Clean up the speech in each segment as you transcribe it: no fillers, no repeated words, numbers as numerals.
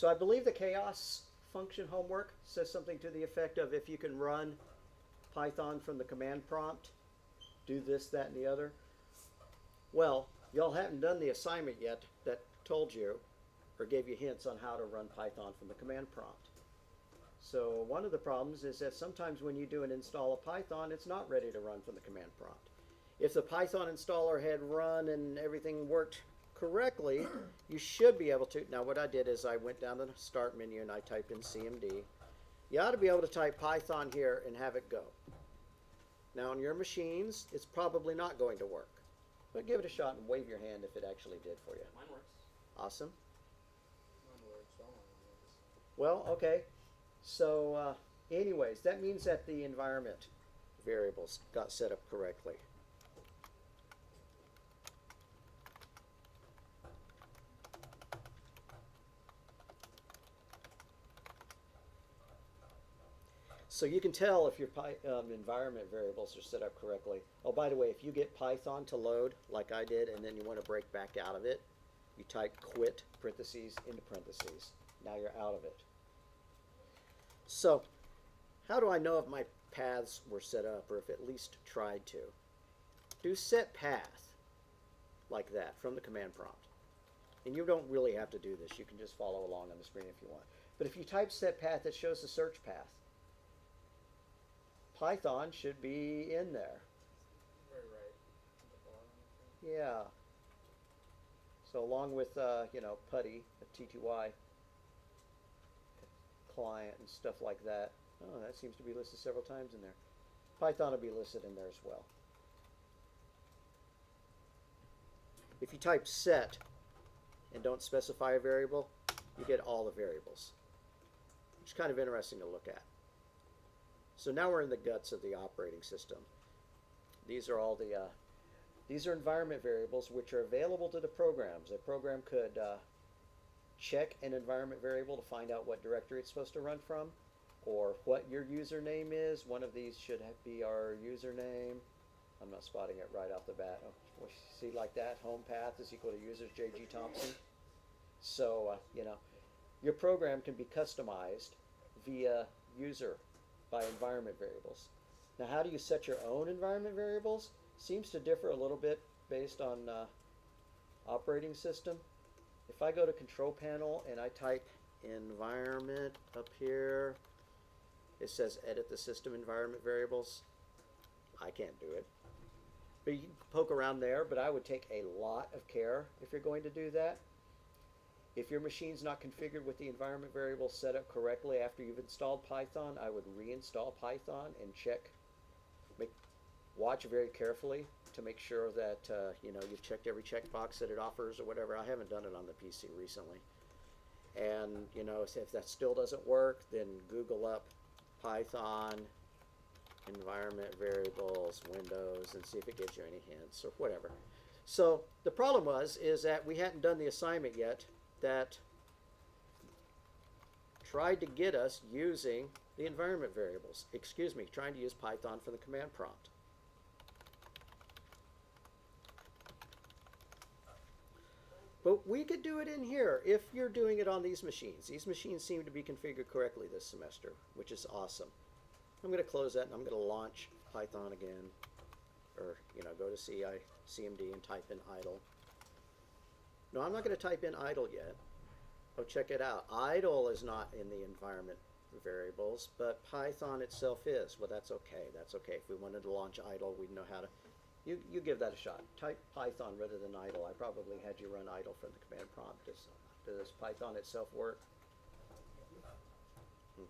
So I believe the chaos function homework says something to the effect of if you can run Python from the command prompt, do this, that, and the other. Well, y'all haven't done the assignment yet that told you or gave you hints on how to run Python from the command prompt. So one of the problems is that sometimes when you do an install of Python, it's not ready to run from the command prompt. If the Python installer had run and everything worked correctly, you should be able to. Now what I did is I went down to the start menu and I typed in CMD. You ought to be able to type Python here and have it go. Now on your machines, it's probably not going to work. But give it a shot and wave your hand if it actually did for you. Mine works. Awesome. Mine works. All mine works. Well, okay. So anyways, that means that the environment variables got set up correctly. So you can tell if your environment variables are set up correctly. Oh, by the way, if you get Python to load, like I did, and then you want to break back out of it, you type quit, parentheses, into parentheses. Now you're out of it. So how do I know if my paths were set up, or if at least tried to? Do set path, like that, from the command prompt. And you don't really have to do this. You can just follow along on the screen if you want. But if you type set path, it shows the search path. Python should be in there. Very right. At the bottom, I think. Yeah. So along with, PuTTY, a TTY client and stuff like that. Oh, that seems to be listed several times in there. Python will be listed in there as well. If you type set and don't specify a variable, you get all the variables, which is kind of interesting to look at. So now we're in the guts of the operating system. These are all the these are environment variables which are available to the programs. A program could check an environment variable to find out what directory it's supposed to run from, or what your username is. One of these should be our username. I'm not spotting it right off the bat. Oh, see, like that, home path is equal to users JG Thompson. So your program can be customized via user by environment variables. Now, how do you set your own environment variables? Seems to differ a little bit based on operating system. If I go to Control Panel and I type environment up here, it says edit the system environment variables. I can't do it. But you can poke around there, but I would take a lot of care if you're going to do that. If your machine's not configured with the environment variable set up correctly after you've installed Python, I would reinstall Python and check, watch very carefully to make sure that you've checked every checkbox that it offers or whatever. I haven't done it on the PC recently. And if that still doesn't work, then Google up Python environment variables Windows and see if it gives you any hints or whatever. So the problem is that we hadn't done the assignment yet that tried to get us using the environment variables. Excuse me, trying to use Python for the command prompt. But we could do it in here if you're doing it on these machines. These machines seem to be configured correctly this semester, which is awesome. I'm going to close that and I'm going to launch Python again, or go to CMD and type in idle. No, I'm not going to type in idle yet. Oh, check it out. Idle is not in the environment variables, but Python itself is. Well, that's okay. That's okay. If we wanted to launch idle, we'd know how to. You give that a shot. Type Python rather than idle. I probably had you run idle from the command prompt. Does Python itself work? Okay.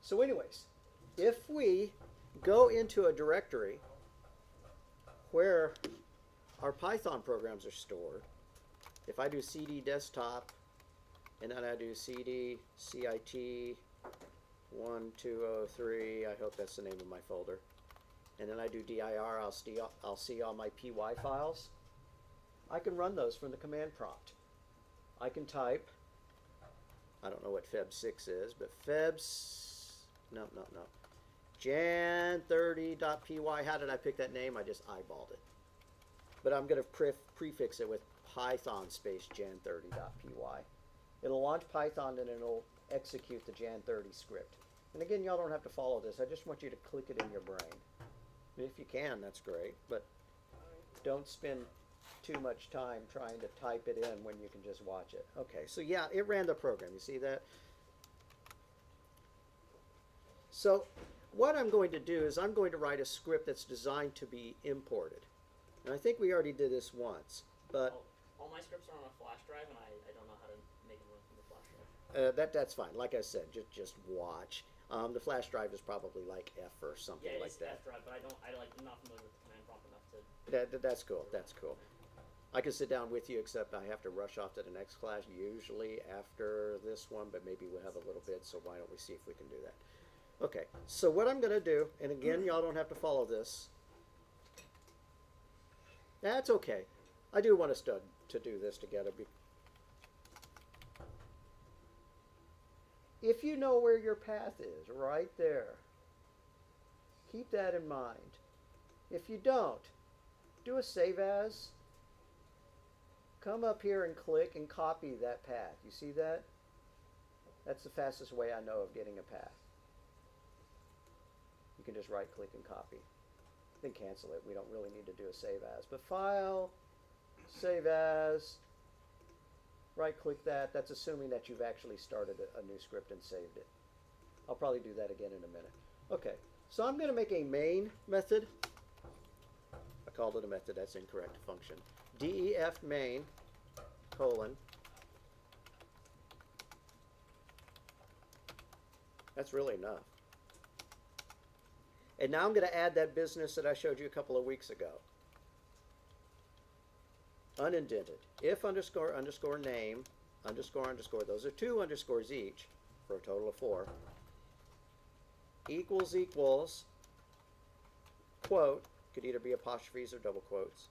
So anyways, if we go into a directory where our Python programs are stored, if I do cd desktop and then I do cd cit 1203, I hope that's the name of my folder, and then I do dir, I'll see all my py files. I can run those from the command prompt. I can type, I don't know what feb6 is, but no, jan30.py. How did I pick that name? I just eyeballed it. But I'm going to prefix it with Python space jan30.py. It'll launch Python and it'll execute the Jan 30 script. And again, y'all don't have to follow this. I just want you to click it in your brain. If you can, that's great, but don't spend too much time trying to type it in when you can just watch it. Okay, so yeah, it ran the program. You see that? So what I'm going to do is I'm going to write a script that's designed to be imported. And I think we already did this once, but all my scripts are on a flash drive, and I don't know how to make them run from the flash drive. that's fine. Like I said, just watch. The flash drive is probably like F or something Yeah, like it's that. F drive, but I'm not familiar with the command prompt enough to. That's cool. That's cool. I can sit down with you, except I have to rush off to the next class, usually after this one, but maybe we'll have a little bit, so why don't we see if we can do that. Okay, so what I'm going to do, and again, y'all don't have to follow this. That's okay. I do want us to do this together. If you know where your path is, right there, keep that in mind. If you don't, do a save as. Come up here and click and copy that path. You see that? That's the fastest way I know of getting a path. You can just right click and copy. Then cancel it. We don't really need to do a save as. But file, save as, right click that. That's assuming that you've actually started a new script and saved it. I'll probably do that again in a minute. Okay, so I'm going to make a main method. I called it a method. That's incorrect. Function. def main colon. That's really enough. And now I'm going to add that business that I showed you a couple of weeks ago. Unindented. If underscore underscore name underscore underscore, those are 2 underscores each for a total of 4, equals equals, quote, could either be apostrophes or double quotes,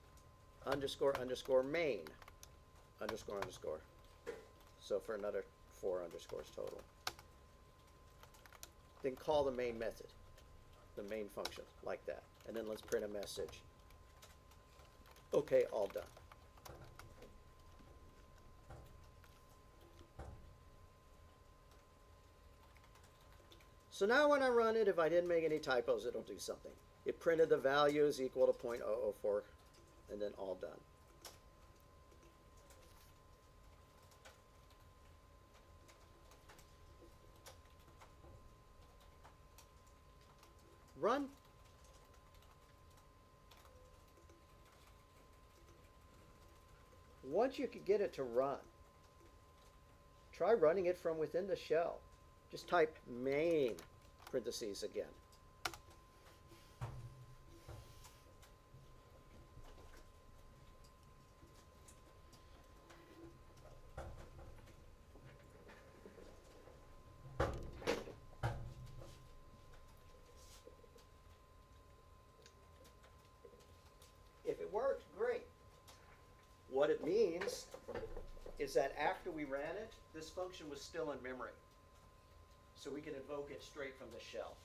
underscore underscore main underscore underscore. So for another 4 underscores total. Then call the main method, the main function, like that. And then let's print a message. Okay, all done. So now when I run it, if I didn't make any typos, it'll do something. It printed the values equal to 0.004, and then all done. Run. Once you can get it to run, try running it from within the shell. Just type main parentheses again. If it worked, great. What it means is that after we ran it, this function was still in memory. So we can invoke it straight from the shell.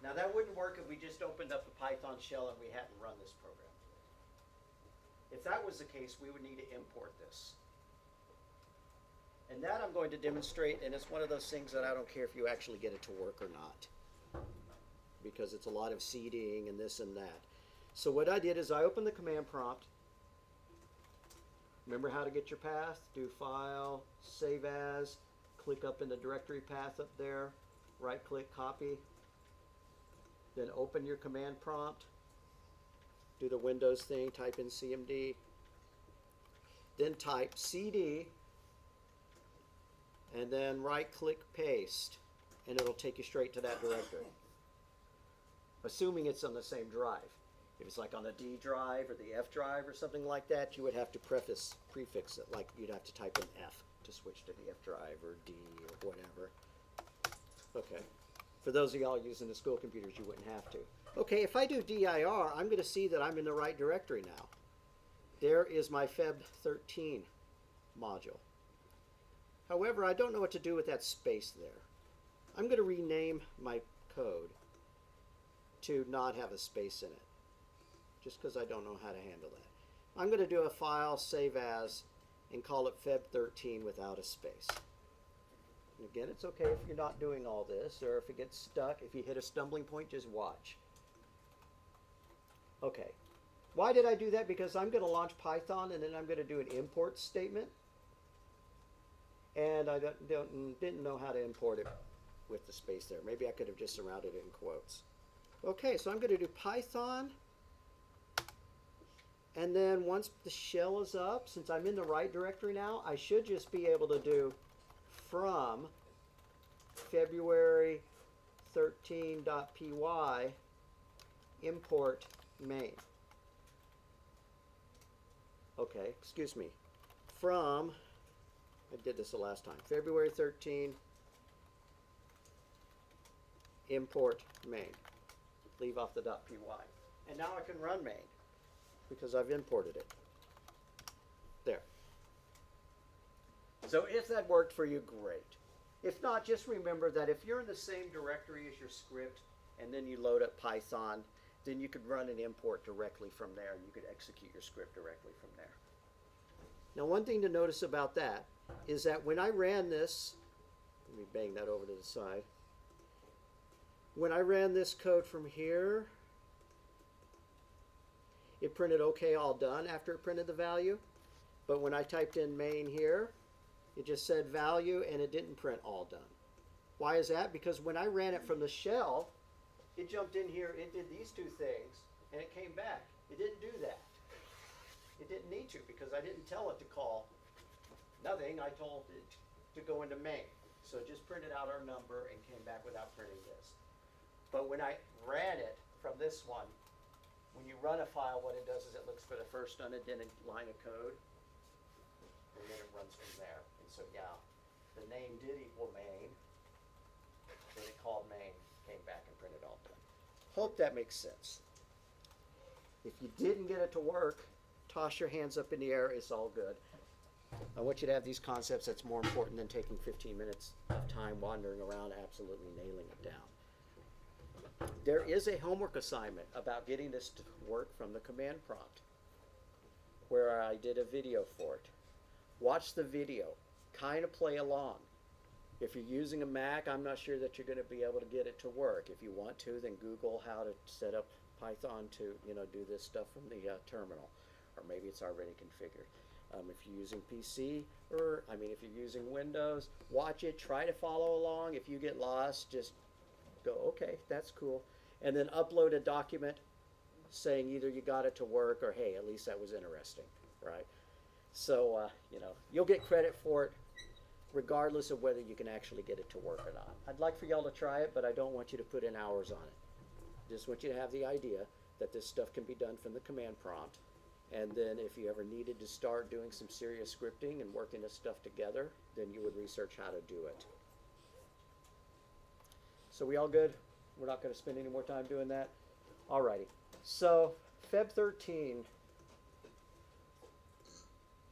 Now that wouldn't work if we just opened up the Python shell and we hadn't run this program. If that was the case, we would need to import this. And that I'm going to demonstrate, and it's one of those things that I don't care if you actually get it to work or not, because it's a lot of seeding and this and that. So what I did is I opened the command prompt. Remember how to get your path? Do file, save as, click up in the directory path up there, right click, copy, then open your command prompt, do the Windows thing, type in CMD, then type CD, and then right click paste, and it'll take you straight to that directory, assuming it's on the same drive. If it's like on the D drive or the F drive or something like that, you would have to prefix it, like you'd have to type in F to switch to the F drive or D or whatever. Okay. For those of y'all using the school computers, you wouldn't have to. Okay, if I do dir, I'm going to see that I'm in the right directory now. There is my Feb13 module. However, I don't know what to do with that space there. I'm going to rename my code to not have a space in it, just because I don't know how to handle that. I'm going to do a file, save as, and call it Feb13 without a space. And again, it's okay if you're not doing all this, or if it gets stuck. If you hit a stumbling point, just watch. Okay. Why did I do that? Because I'm going to launch Python, and then I'm going to do an import statement. And I didn't know how to import it with the space there. Maybe I could have just surrounded it in quotes. Okay, so I'm going to do Python. And then once the shell is up, since I'm in the right directory now, I should just be able to do from February 13.py import main. Okay, excuse me. From, I did this the last time, February 13 import main. Leave off the .py. And now I can run main because I've imported it. There. So if that worked for you, great. If not, just remember that if you're in the same directory as your script and then you load up Python, then you could run an import directly from there and you could execute your script directly from there. Now, one thing to notice about that is that when I ran this, let me bang that over to the side. When I ran this code from here, it printed OK, all done after it printed the value. But when I typed in main here, it just said value and it didn't print all done. Why is that? Because when I ran it from the shell, it jumped in here, it did these two things, and it came back. It didn't do that. It didn't need to because I didn't tell it to call nothing. I told it to go into main. So it just printed out our number and came back without printing this. But when I ran it from this one, when you run a file, what it does is it looks for the first unindented line of code, and then it runs from there. And so, yeah, the name did equal main, then it called main, came back and printed all done. Hope that makes sense. If you didn't get it to work, toss your hands up in the air, it's all good. I want you to have these concepts. That's more important than taking 15 minutes of time wandering around absolutely nailing it down. There is a homework assignment about getting this to work from the command prompt where I did a video for it. Watch the video, kind of play along. If you're using a Mac, I'm not sure that you're going to be able to get it to work. If you want to, then Google how to set up Python to, do this stuff from the terminal, or maybe it's already configured. If you're using PC, if you're using Windows, watch it, try to follow along. If you get lost, just go, okay, that's cool. And then upload a document saying either you got it to work or, hey, at least that was interesting, right? So, you'll get credit for it regardless of whether you can actually get it to work or not. I'd like for y'all to try it, but I don't want you to put in hours on it. Just want you to have the idea that this stuff can be done from the command prompt. And then if you ever needed to start doing some serious scripting and working this stuff together, then you would research how to do it. So we all good? We're not going to spend any more time doing that? Alrighty. So Feb 13.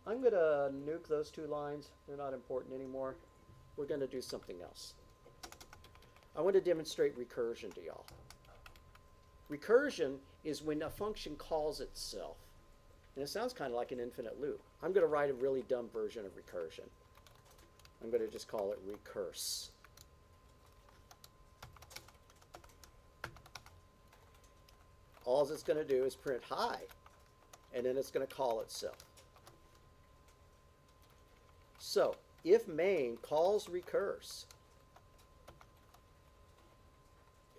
I'm going to nuke those two lines. They're not important anymore. We're going to do something else. I want to demonstrate recursion to y'all. Recursion is when a function calls itself. And it sounds kind of like an infinite loop. I'm going to write a really dumb version of recursion. I'm going to just call it recurse. All it's going to do is print hi, and then it's going to call itself. So, if main calls recurse,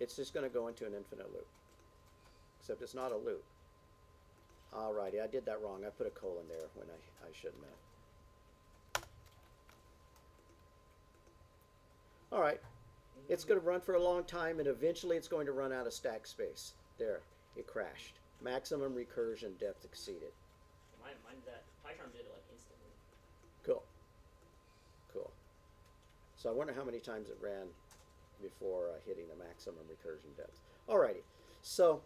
it's just going to go into an infinite loop. Except it's not a loop. Alrighty, I did that wrong. I put a colon there when I shouldn't have. Alright, it's going to run for a long time, and eventually it's going to run out of stack space. There, it crashed. Maximum recursion depth exceeded. Mine that PyCharm did it like instantly. Cool. Cool. So I wonder how many times it ran before hitting the maximum recursion depth. Alrighty, so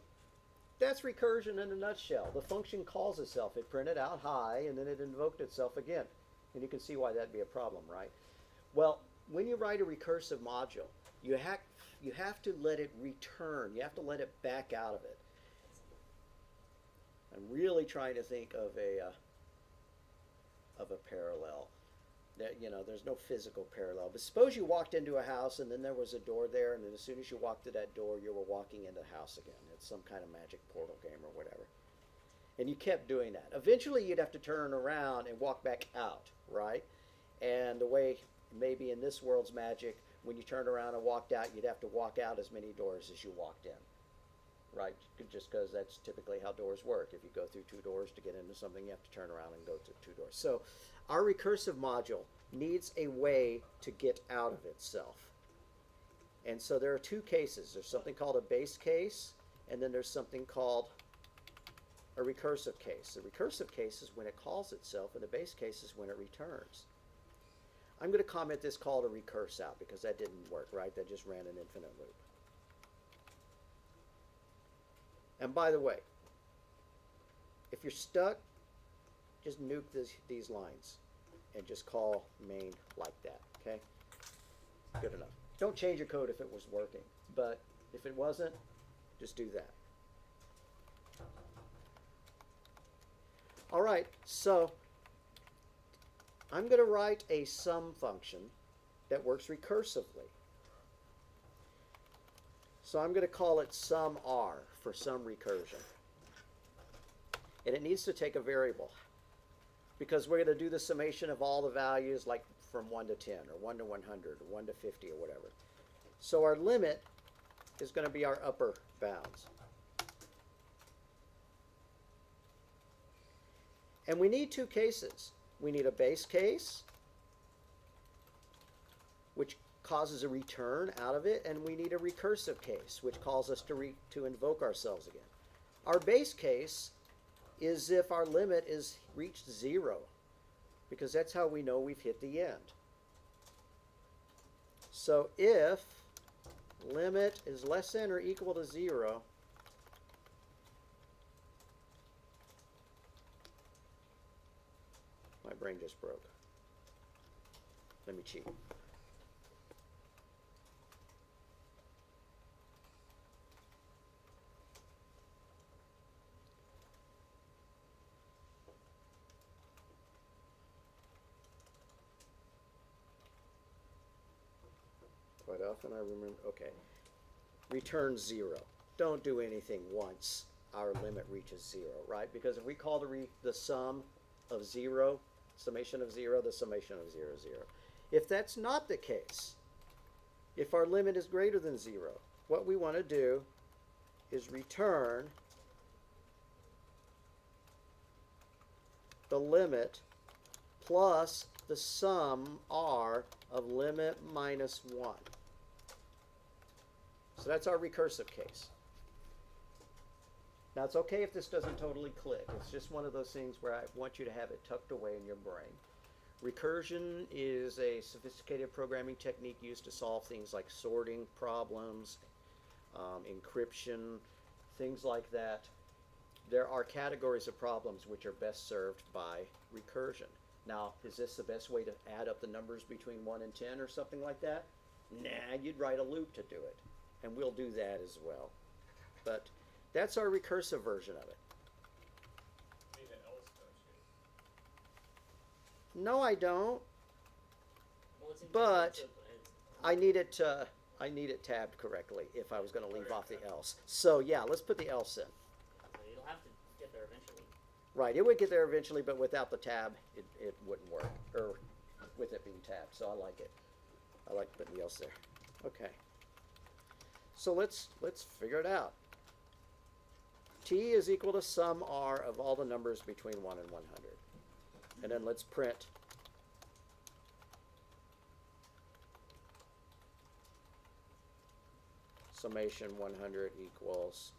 that's recursion in a nutshell. The function calls itself. It printed out hi, and then it invoked itself again. And you can see why that'd be a problem, right? Well, when you write a recursive module, you have to let it return. You have to let it back out of it. I'm really trying to think of of a parallel. That, you know, there's no physical parallel. But suppose you walked into a house and then there was a door there, and then as soon as you walked to that door, you were walking into the house again. It's some kind of magic portal game or whatever. And you kept doing that. Eventually, you'd have to turn around and walk back out, right? And the way maybe in this world's magic, when you turned around and walked out, you'd have to walk out as many doors as you walked in, right? Just because that's typically how doors work. If you go through two doors to get into something, you have to turn around and go to two doors. So our recursive module needs a way to get out of itself. And so there are two cases. There's something called a base case, and then there's something called a recursive case. The recursive case is when it calls itself, and the base case is when it returns. I'm going to comment this call to recurse out because that didn't work, right? That just ran an infinite loop. And by the way, if you're stuck, just nuke these lines and just call main like that, okay? Good enough. Don't change your code if it was working, but if it wasn't, just do that. All right, so I'm going to write a sum function that works recursively. So I'm going to call it sum r for sum recursion. And it needs to take a variable because we're going to do the summation of all the values like from 1 to 10 or 1 to 100 or 1 to 50 or whatever. So our limit is going to be our upper bounds. And we need two cases. We need a base case, which causes a return out of it, and we need a recursive case, which calls us to invoke ourselves again. Our base case is if our limit is reached 0, because that's how we know we've hit the end. So if limit is less than or equal to 0, my brain just broke. Let me cheat. Quite often I remember, okay. Return 0. Don't do anything once our limit reaches 0, right? Because if we call the sum of 0, summation of 0, the summation of 0 is 0. If that's not the case, if our limit is greater than 0, what we want to do is return the limit plus the sum r of limit minus 1. So that's our recursive case. Now, it's okay if this doesn't totally click. It's just one of those things where I want you to have it tucked away in your brain. Recursion is a sophisticated programming technique used to solve things like sorting problems, encryption, things like that. There are categories of problems which are best served by recursion. Now, is this the best way to add up the numbers between 1 and 10 or something like that? Nah, you'd write a loop to do it. And we'll do that as well. But that's our recursive version of it. You need an else, don't you? No, I don't. Well, it's in But recursive, I need it tabbed correctly if I was going to leave off the else. So yeah, let's put the else in. so you'll have to get there eventually. Right, it would get there eventually, but without the tab, it wouldn't work. Or with it being tabbed, so I like it. I like putting the else there. Okay. So let's figure it out. T is equal to sum r of all the numbers between 1 and 100. And then let's print summation 100 equals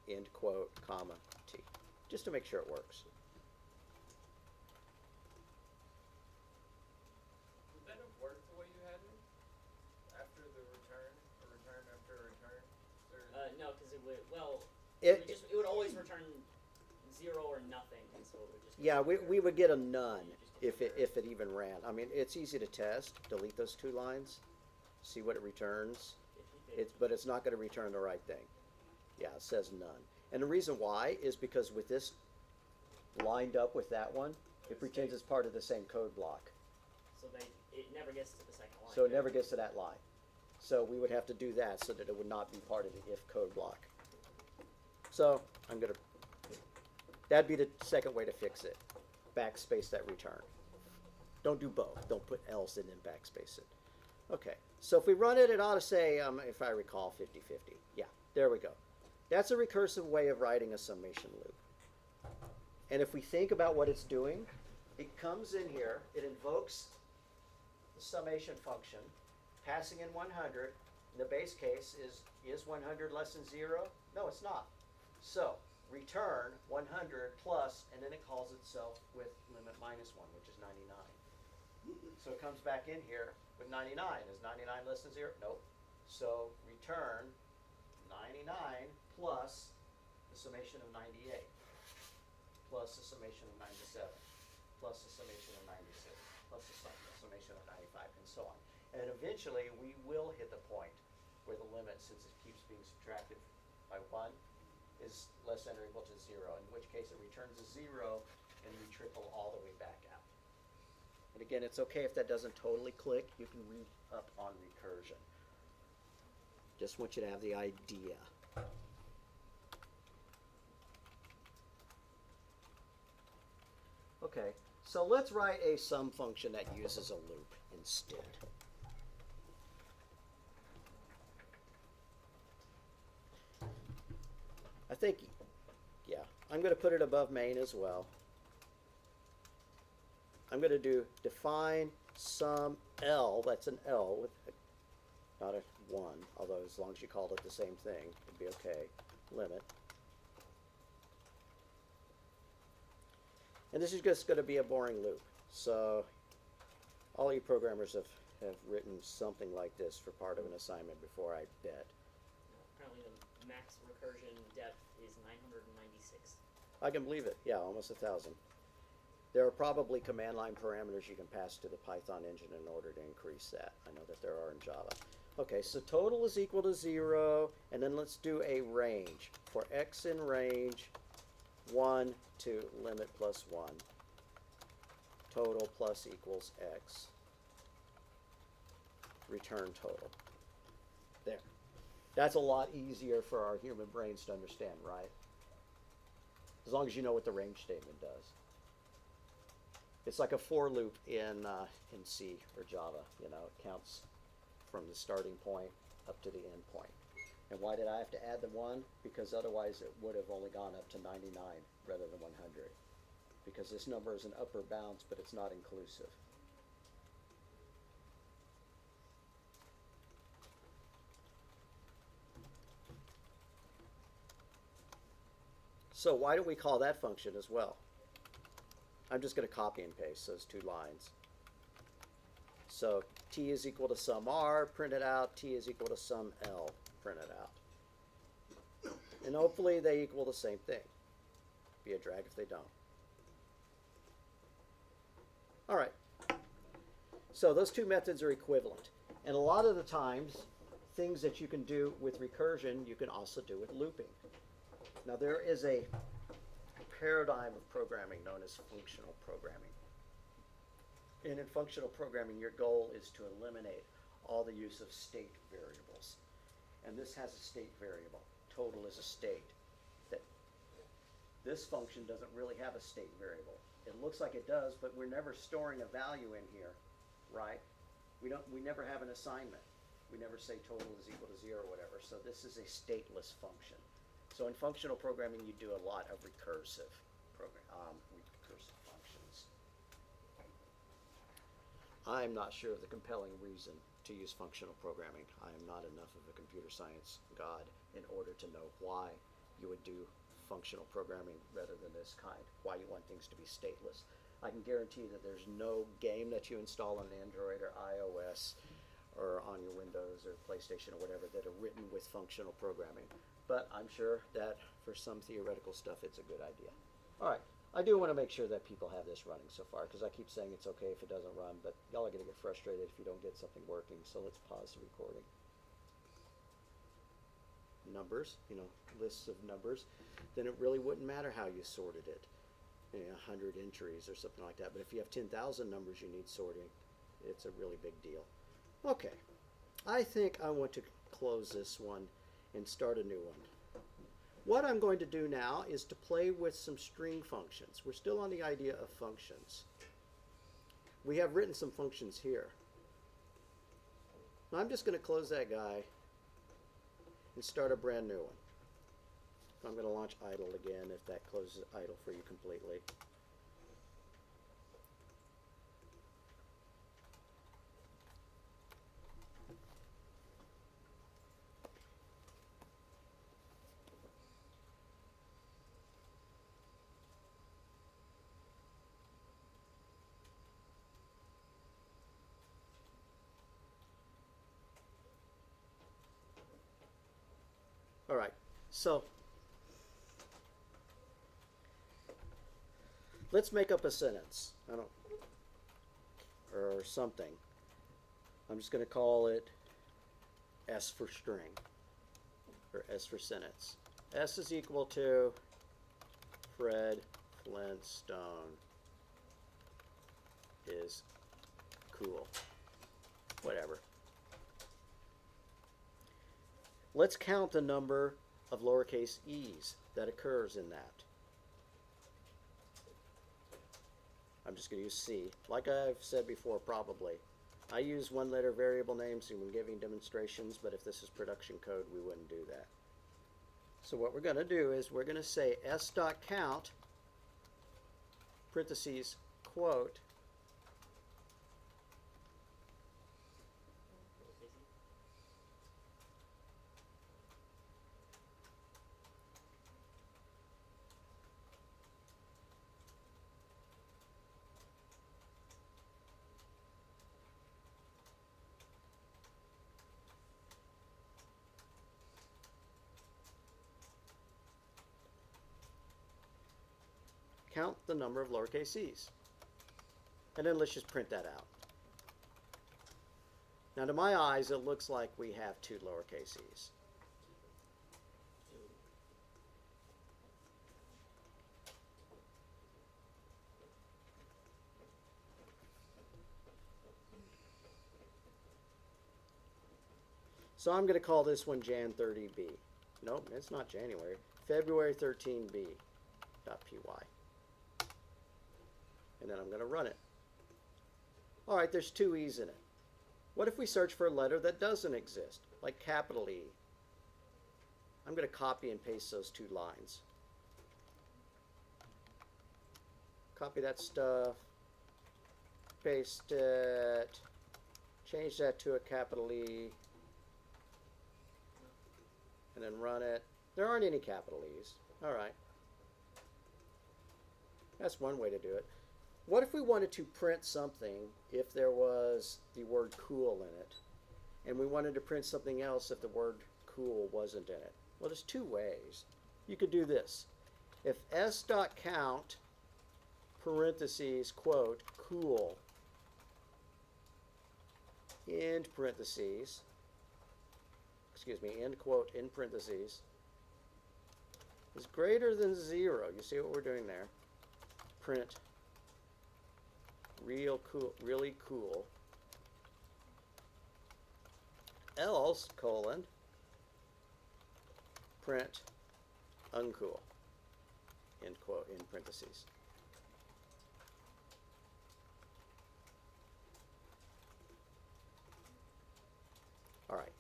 end quote, comma, T. Just to make sure it works. Would that have worked the way you had it? After the return? A return after a return? No, because it would, well, It- it would always return 0 or nothing, and so it would just. Yeah, we would get a none if it even ran. I mean, it's easy to test. Delete those two lines, see what it returns. But it's not going to return the right thing. Yeah, it says none. And the reason why is because with this lined up with that one, It pretends it's part of the same code block. So it never gets to the second line. So it never gets to that line. So we would have to do that so that it would not be part of the if code block. So that'd be the second way to fix it. Backspace that return. Don't do both. Don't put else and then backspace it. Okay, so if we run it, it ought to say, if I recall, 50-50. Yeah, there we go. That's a recursive way of writing a summation loop. And if we think about what it's doing, it comes in here, it invokes the summation function, passing in 100. The base case is 100 less than 0? No, it's not. So return 100 plus, and then it calls itself with limit minus 1, which is 99. So it comes back in here with 99. Is 99 less than 0? Nope. So return 99 plus the summation of 98, plus the summation of 97, plus the summation of 96, plus the summation of 95, and so on. And eventually we will hit the point where the limit, since it keeps being subtracted by 1, is less than or equal to 0, in which case it returns a 0 and we trickle all the way back out. And again, it's okay if that doesn't totally click. You can read up on recursion. Just want you to have the idea. Okay, so let's write a sum function that uses a loop instead. I think, yeah, I'm going to put it above main as well. I'm going to do define sum L, that's an L with not a 1, although as long as you called it the same thing, it'd be okay, limit. And this is just going to be a boring loop. So all you programmers have written something like this for part of an assignment before, I bet. Apparently the max recursion depth is 996. I can believe it. Yeah, almost 1,000. There are probably command line parameters you can pass to the Python engine in order to increase that. I know that there are in Java. Okay, so total is equal to 0, and then let's do a range. For x in range 1 to limit plus 1, total plus equals x, return total. There. That's a lot easier for our human brains to understand, right? As long as you know what the range statement does. It's like a for loop in C or Java. You know, it counts from the starting point up to the end point. And why did I have to add the 1? Because otherwise it would have only gone up to 99 rather than 100. Because this number is an upper bounds, but it's not inclusive. So why don't we call that function as well? I'm just going to copy and paste those 2 lines. So t is equal to sum r, print it out. T is equal to sum l, print it out. And hopefully they equal the same thing. Be a drag if they don't. All right. So those 2 methods are equivalent. And a lot of the times, things that you can do with recursion, you can also do with looping. Now there is a paradigm of programming known as functional programming. And in functional programming, your goal is to eliminate all the use of state variables. And this has a state variable. Total is a state. That this function doesn't really have a state variable. It looks like it does, but we're never storing a value in here, right? We never have an assignment. We never say total is equal to 0 or whatever. So this is a stateless function. So in functional programming, you do a lot of recursive functions. I'm not sure of the compelling reason to use functional programming. I am not enough of a computer science god in order to know why you would do functional programming rather than this kind, why you want things to be stateless. I can guarantee that there's no game that you install on Android or iOS or on your Windows or PlayStation or whatever that are written with functional programming. But I'm sure that for some theoretical stuff, it's a good idea. All right, I do want to make sure that people have this running so far, because I keep saying it's okay if it doesn't run, but y'all are going to get frustrated if you don't get something working. So let's pause the recording. Numbers, lists of numbers, then it really wouldn't matter how you sorted it. 100 entries or something like that. But if you have 10,000 numbers you need sorting, it's a really big deal. Okay, I think I want to close this one and start a new one. What I'm going to do now is to play with some string functions. We're still on the idea of functions. We have written some functions here. I'm just going to close that guy and start a brand new one. I'm going to launch idle again if that closes idle for you completely. All right, so let's make up a sentence. Or something. I'm just going to call it S for string, or S for sentence. S is equal to Fred Flintstone is cool. Whatever. Let's count the number of lowercase e's that occurs in that. I'm just going to use C. Like I've said before, probably. I use one-letter variable names when giving demonstrations, but if this is production code, we wouldn't do that. So what we're going to do is we're going to say s.count, parentheses, quote, count the number of lowercase e's. And then let's just print that out. Now to my eyes, it looks like we have 2 lowercase e's. So I'm going to call this one Jan30B. Nope, it's not January. February 13B.py. And then I'm going to run it. All right, there's 2 e's in it. What if we search for a letter that doesn't exist, like capital E? I'm going to copy and paste those 2 lines. Copy that stuff, paste it, change that to a capital E, and then run it. There aren't any capital E's. All right. That's one way to do it. What if we wanted to print something if there was the word cool in it, and we wanted to print something else if the word cool wasn't in it? Well, there's 2 ways. You could do this. If s.count, parentheses, quote, cool, end parentheses, end quote, in parentheses, is greater than 0. You see what we're doing there? Print really cool, else, colon, print uncool, end quote, in parentheses. All right,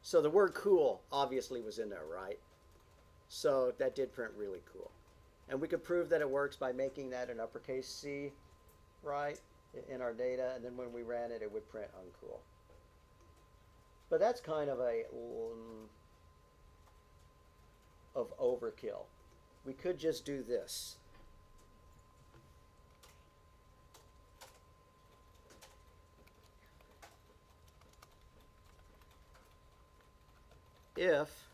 so the word cool obviously was in there, right? So that did print really cool. And we could prove that it works by making that an uppercase C, right, in our data, and then when we ran it, it would print uncool. But that's kind of of overkill. We could just do this. If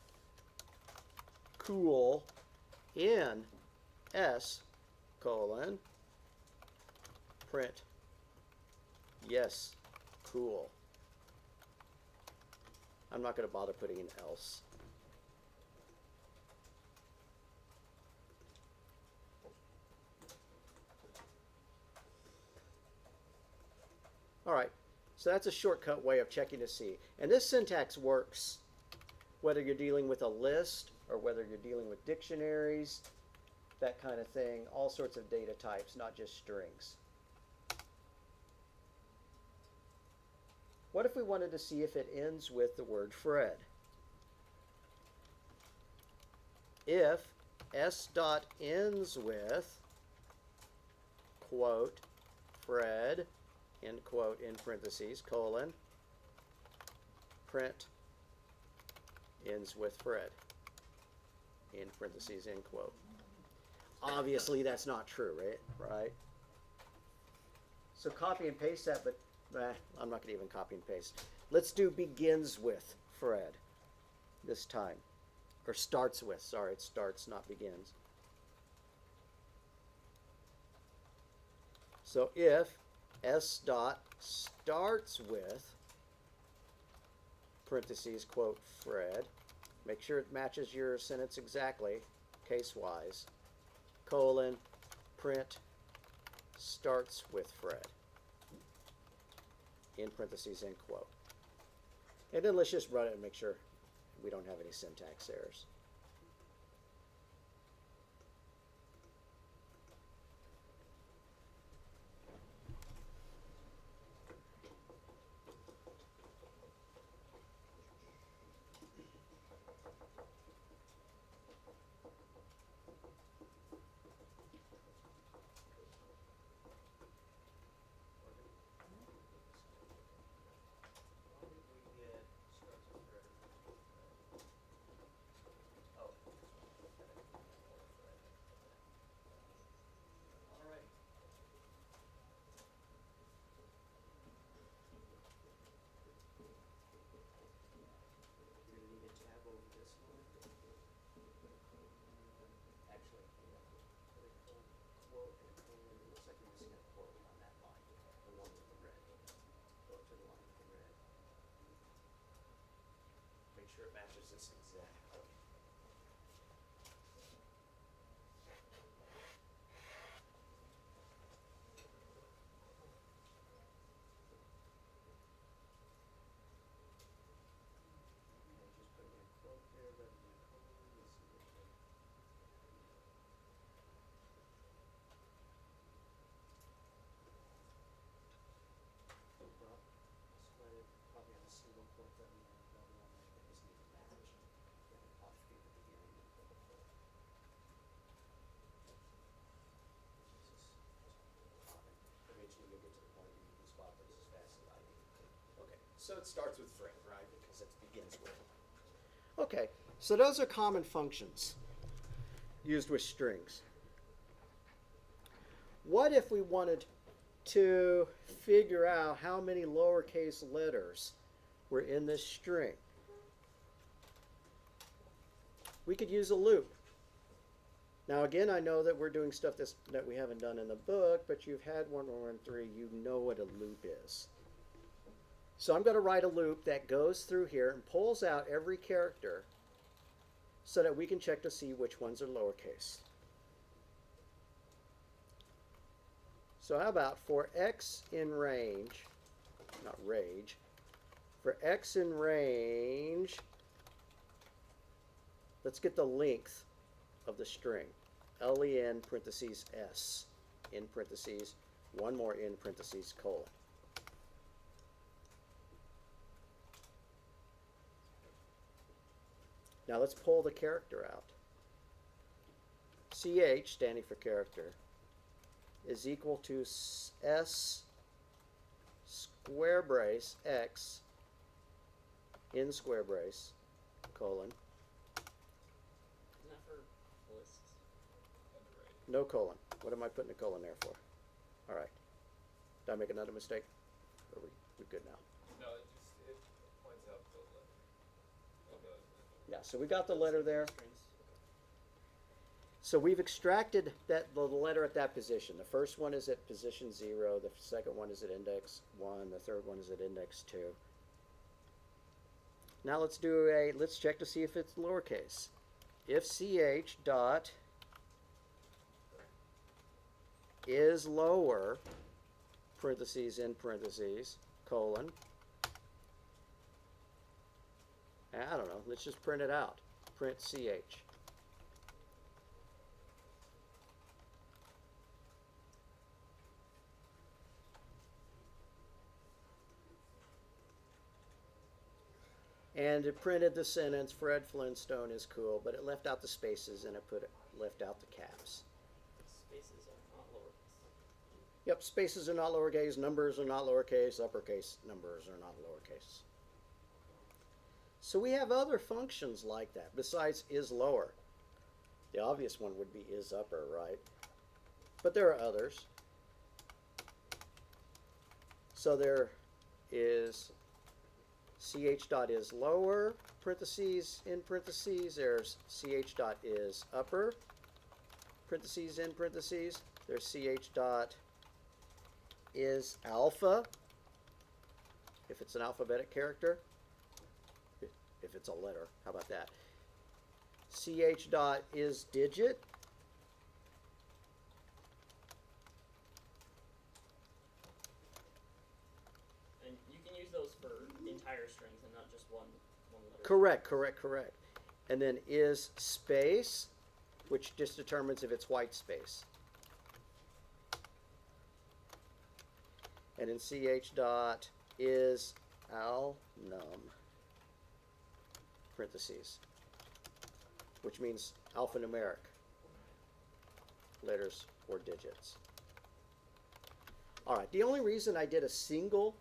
cool in S, colon, print yes, cool. I'm not going to bother putting an else. All right, so that's a shortcut way of checking to see. And this syntax works whether you're dealing with a list or whether you're dealing with dictionaries, that kind of thing, all sorts of data types, not just strings. What if we wanted to see if it ends with the word Fred? If s dot ends with, quote, Fred, end quote, in parentheses, colon, print ends with Fred, in parentheses, end quote. Obviously, that's not true, right? So copy and paste that, but I'm not going to even copy and paste. Let's do begins with Fred this time. Or starts with, sorry, it starts, not begins. So if s dot starts with, parentheses, quote, Fred, make sure it matches your sentence exactly, case-wise, colon, print starts with Fred, in parentheses, end quote. And then let's just run it and make sure we don't have any syntax errors. Why did we get starts with Fred or ends with Fred? Oh, or Fred. Alrighty. You're going to need a tab over this one. Actually, yeah. Put a quote and a colon. It looks like you're missing a quote on that line, the one with the red. Go to the line with the red. Make sure it matches this exactly. Okay, just put in a quote there rather than a colon. Let's see which way. Well, let's let it probably have a single quote rather than a double on there. That doesn't even match. You have an apostrophe at the beginning and put a quote. This is common. Eventually you'll get to the point where you can spot those as fast as I do. Okay, so it starts with Fred, right? Because it begins with. Okay, so those are common functions used with strings. What if we wanted to figure out how many lowercase letters were in this string? We could use a loop. Now again, I know that we're doing stuff that we haven't done in the book, but you've had 1.1.3, you know what a loop is. So I'm going to write a loop that goes through here and pulls out every character so that we can check to see which ones are lowercase. So how about for x in range, not rage, for x in range, let's get the length of the string. len parentheses s in parentheses, one more in parentheses colon. Now let's pull the character out. ch, standing for character, is equal to s square brace x in square brace, colon, Isn't that for lists? no colon. What am I putting a colon there for? All right. Did I make another mistake? Or we good now? No, it points out the letter. Yeah, so we got the letter there. Strings. So we've extracted the letter at that position. The first one is at position 0. The second one is at index 1. The third one is at index 2. Now let's check to see if it's lowercase. If ch dot is lower parentheses in parentheses, colon. I don't know, let's just print it out. Print CH. And it printed the sentence, Fred Flintstone is cool, but it left out the spaces and left out the caps. Spaces are not lowercase. Yep, spaces are not lowercase, numbers are not lowercase, uppercase numbers are not lowercase. So we have other functions like that besides is lower. The obvious one would be is upper, right? But there are others. So there is ch dot is lower, parentheses in parentheses. There's ch dot is upper, parentheses in parentheses. There's ch dot is alpha, if it's an alphabetic character. If it's a letter, how about that? Ch dot is digit. And you can use those for entire strings and not just one letter. Correct. And then is space, which just determines if it's white space. And in ch dot is al num, parentheses, which means alphanumeric letters or digits. All right, the only reason I did a single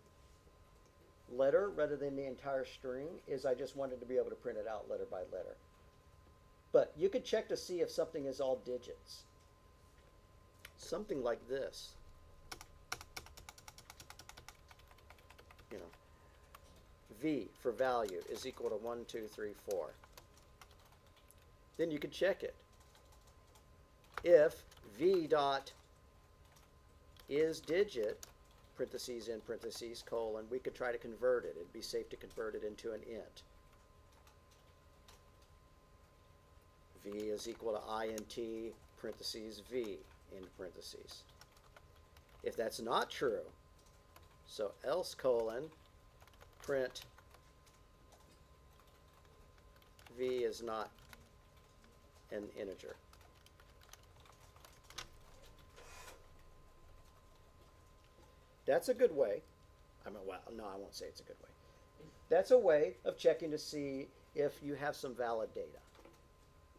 letter rather than the entire string is I just wanted to be able to print it out letter by letter. But you could check to see if something is all digits. Something like this. You know, V for value is equal to 1, 2, 3, 4. Then you could check it. If V dot is digit, parentheses in parentheses, colon, we could try to convert it. It'd be safe to convert it into an int. V is equal to int, parentheses, V, in parentheses. If that's not true, so else colon, print V is not an integer. That's a good way. Well, no, I won't say it's a good way. That's a way of checking to see if you have some valid data.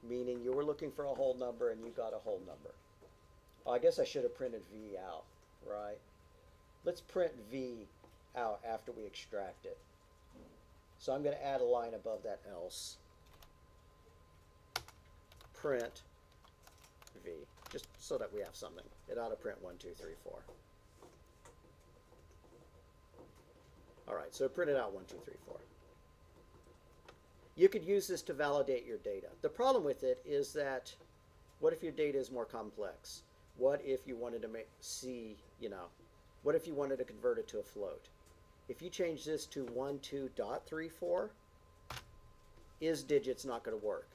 Meaning you were looking for a whole number and you got a whole number. Oh, I guess I should have printed V out, right? Let's print V out after we extract it. So I'm going to add a line above that else. Print V, just so that we have something. It ought to print 1, 2, 3, 4. All right, so print it out 1, 2, 3, 4. You could use this to validate your data. The problem with it is that, what if your data is more complex? What if you wanted to what if you wanted to convert it to a float? If you change this to 12.34, is digit's not going to work.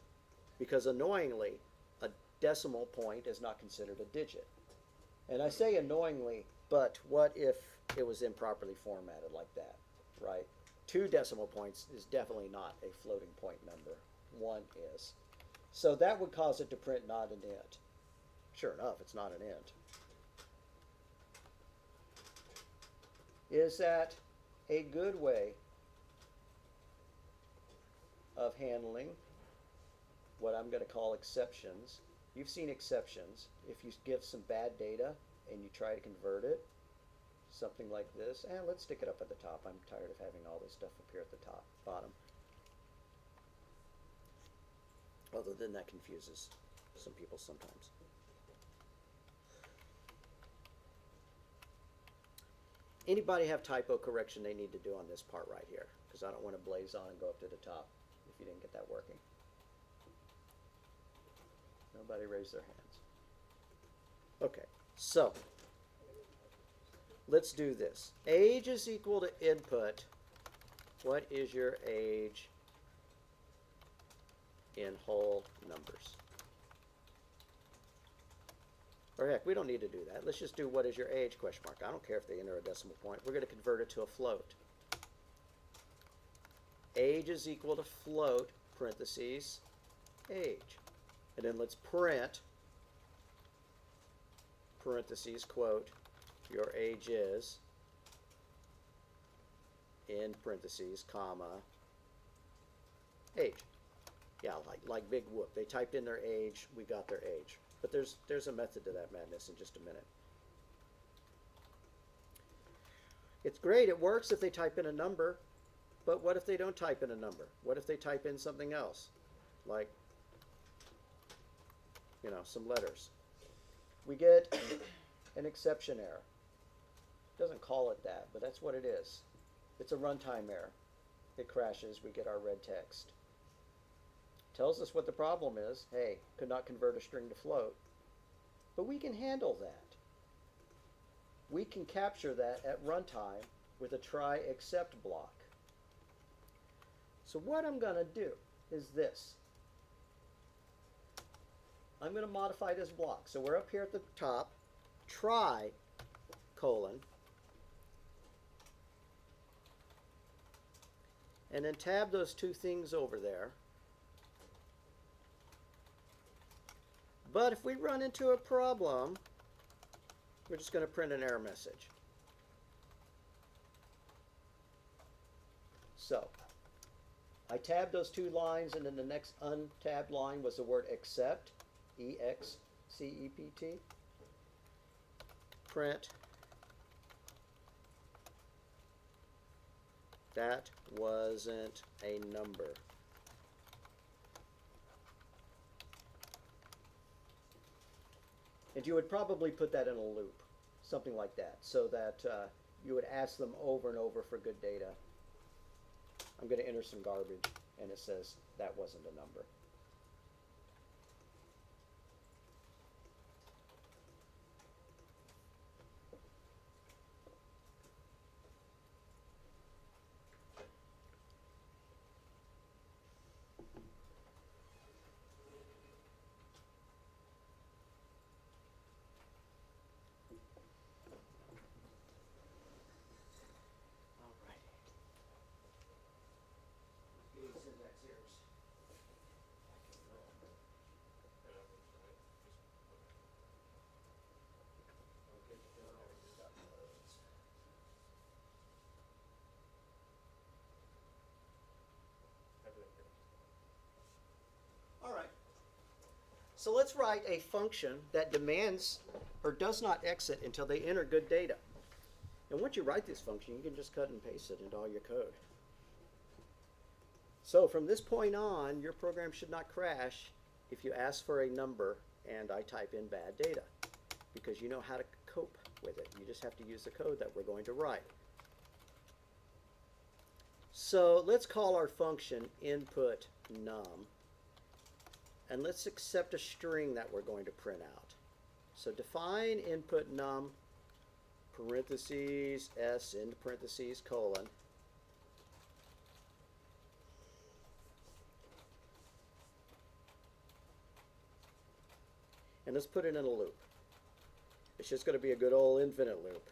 Because annoyingly, a decimal point is not considered a digit. And I say annoyingly, but what if it was improperly formatted like that, right? 2 decimal points is definitely not a floating point number. 1 is. So that would cause it to print not an int. Sure enough, it's not an int. Is that a good way of handling what I'm going to call exceptions? You've seen exceptions. If you give some bad data and you try to convert it, something like this, and let's stick it up at the top. I'm tired of having all this stuff up here at the top, bottom. Although then that confuses some people sometimes. Anybody have typo correction they need to do on this part right here? Because I don't want to blaze on and go up to the top if you didn't get that working. Nobody raised their hands. Okay, so let's do this. Age is equal to input. What is your age in whole numbers? Or heck, we don't need to do that. Let's just do what is your age, question mark. I don't care if they enter a decimal point. We're going to convert it to a float. Age is equal to float, parentheses, age. And then let's print, parentheses, quote, your age is, in parentheses, comma, age. Yeah, like Big Whoop. They typed in their age, we got their age. But there's a method to that madness in just a minute. It's great, it works if they type in a number, but what if they don't type in a number? What if they type in something else? Like, you know, some letters. We get an exception error. It doesn't call it that, but that's what it is. It's a runtime error. It crashes, we get our red text. Tells us what the problem is. Hey, could not convert a string to float. But we can handle that. We can capture that at runtime with a try except block. So what I'm going to do is this. I'm going to modify this block. So we're up here at the top, try, colon, and then tab those two things over there. But if we run into a problem, we're just going to print an error message. So, I tabbed those two lines, and then the next untabbed line was the word except, E-X-C-E-P-T. Print. That wasn't a number. And you would probably put that in a loop, something like that, so that you would ask them over and over for good data. I'm going to enter some garbage, and it says that wasn't a number. So let's write a function that demands or does not exit until they enter good data. And once you write this function, you can just cut and paste it into all your code. So from this point on, your program should not crash if you ask for a number and I type in bad data, because you know how to cope with it. You just have to use the code that we're going to write. So let's call our function input num. And let's accept a string that we're going to print out. So define input num, parentheses, s into parentheses, colon. And let's put it in a loop. It's just going to be a good old infinite loop.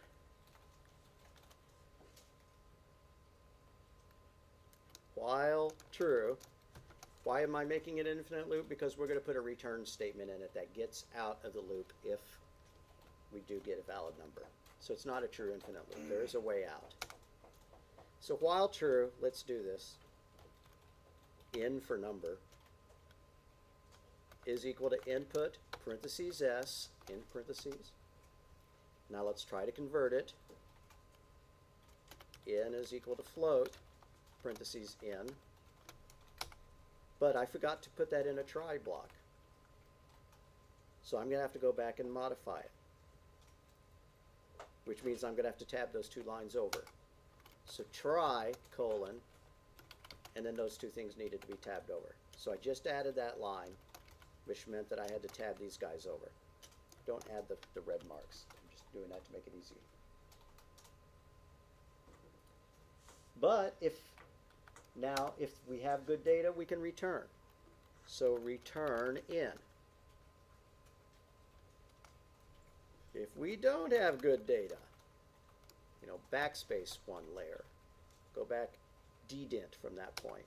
While true. Why am I making it an infinite loop? Because we're going to put a return statement in it that gets out of the loop if we do get a valid number. So it's not a true infinite loop. There is a way out. So while true, let's do this. In for number is equal to input, parentheses s, in parentheses. Now let's try to convert it. In is equal to float, parentheses in. But I forgot to put that in a try block. So I'm going to have to go back and modify it, which means I'm going to have to tab those two lines over. So try, colon, and then those two things needed to be tabbed over. So I just added that line, which meant that I had to tab these guys over. Don't add the red marks. I'm just doing that to make it easy. But if we have good data, we can return. So return in. If we don't have good data, backspace one layer, go back, dedent from that point.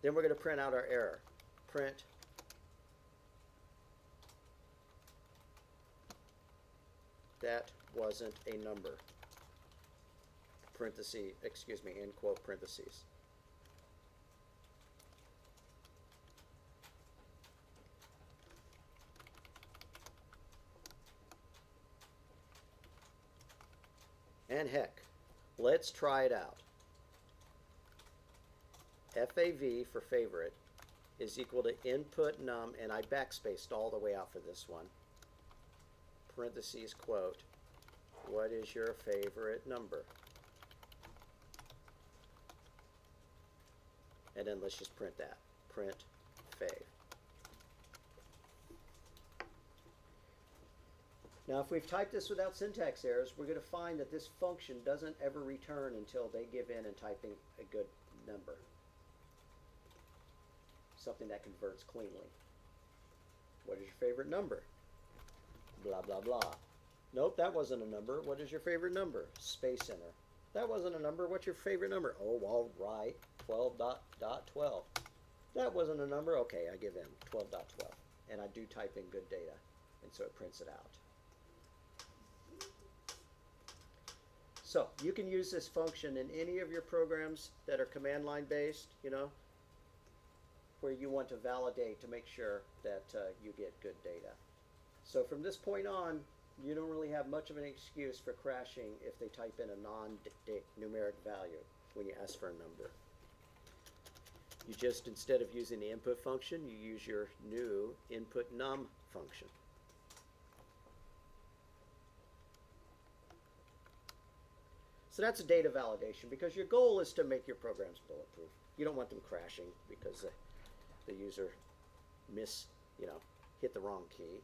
Then we're going to print out our error. Print that wasn't a number. Parentheses, excuse me, end quote, parentheses. And heck, let's try it out. FAV for favorite is equal to input num, and I backspaced all the way out for this one. Parentheses, quote, what is your favorite number? And then let's just print that. Print fav. Now, if we've typed this without syntax errors, we're going to find that this function doesn't ever return until they give in and type in a good number. Something that converts cleanly. What is your favorite number? Blah, blah, blah. Nope, that wasn't a number. What is your favorite number? Space enter. That wasn't a number. What's your favorite number? Oh, all right, 12.12. That wasn't a number. Okay, I give in, 12.12. And I do type in good data, and so it prints it out. So you can use this function in any of your programs that are command line based, where you want to validate to make sure that you get good data. So from this point on, you don't really have much of an excuse for crashing if they type in a non-numeric value when you ask for a number. You just, instead of using the input function, you use your new input num function. So that's a data validation, because your goal is to make your programs bulletproof. You don't want them crashing because the user hit the wrong key.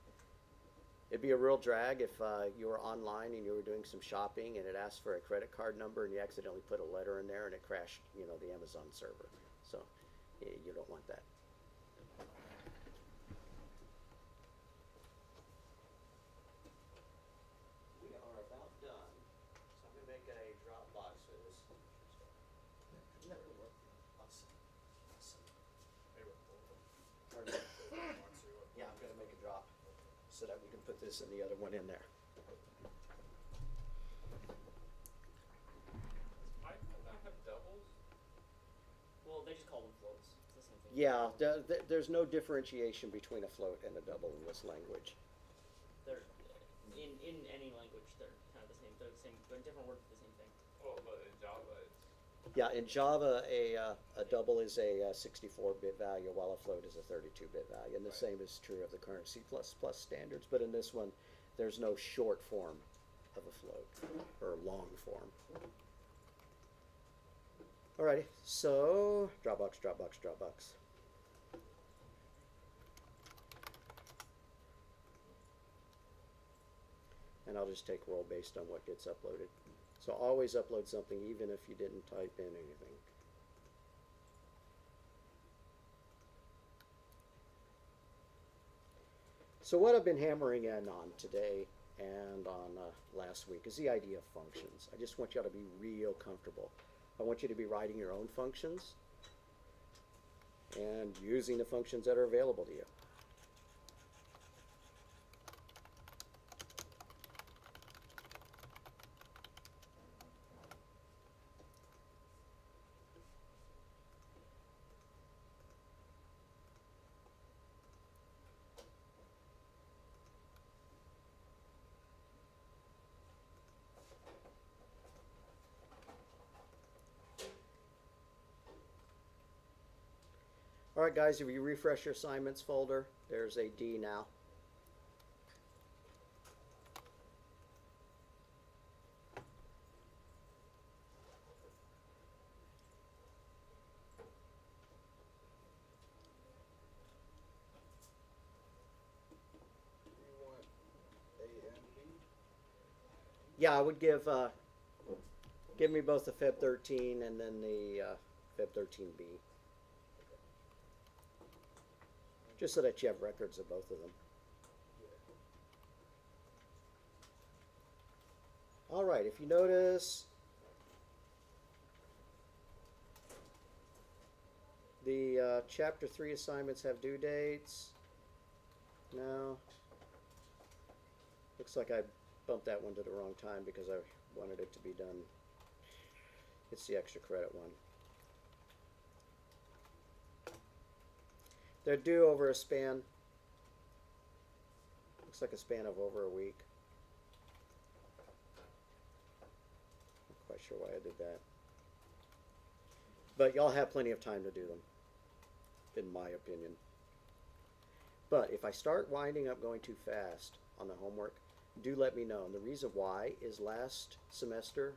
It'd be a real drag if you were online and you were doing some shopping and it asked for a credit card number and you accidentally put a letter in there and it crashed, the Amazon server. So you don't want that. We are about done. So I'm going to make a Dropbox for this. Never worked. Awesome. Yeah, I'm going to make a drop so that we can put this and the other one in there. Does Python not have doubles? Well, they just call them floats. It's the same thing. Yeah, there's no differentiation between a float and a double in this language. They're in any language, they're kind of the same. They're the same, but in different words, the same thing. Oh, but in Java, it's Yeah, in Java, a double is a 64-bit value, while a float is a 32-bit value. And the same is true of the current C++ standards. But in this one, there's no short form of a float, or long form. Alrighty, so Dropbox, Dropbox, Dropbox. And I'll just take roll based on what gets uploaded. So always upload something even if you didn't type in anything. So what I've been hammering in on today and on last week is the idea of functions. I just want you all to be real comfortable. I want you to be writing your own functions and using the functions that are available to you. All right, guys, if you refresh your assignments folder, there's a D now. You want A and B? Yeah, I would give me both the Feb 13 and then the Feb 13B. Just so that you have records of both of them. All right, if you notice, the Chapter 3 assignments have due dates. No. Looks like I bumped that one to the wrong time because I wanted it to be done. It's the extra credit one. They're due over a span. Looks like a span of over a week. Not quite sure why I did that. But y'all have plenty of time to do them, in my opinion. But if I start winding up going too fast on the homework, do let me know. And the reason why is last semester,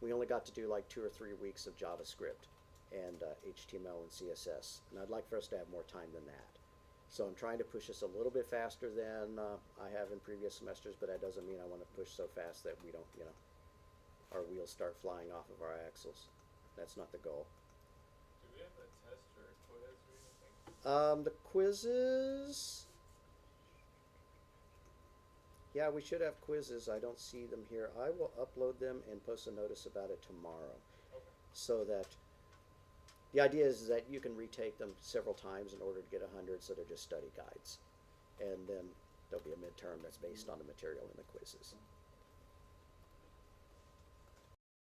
we only got to do like 2 or 3 weeks of JavaScript and HTML and CSS. And I'd like for us to have more time than that. So I'm trying to push this a little bit faster than I have in previous semesters, but that doesn't mean I want to push so fast that we don't, our wheels start flying off of our axles. That's not the goal. Do we have a test or a quiz or anything? The quizzes. Yeah, we should have quizzes. I don't see them here. I will upload them and post a notice about it tomorrow. Okay. So that the idea is that you can retake them several times in order to get 100, so they're just study guides. And then there'll be a midterm that's based on the material in the quizzes.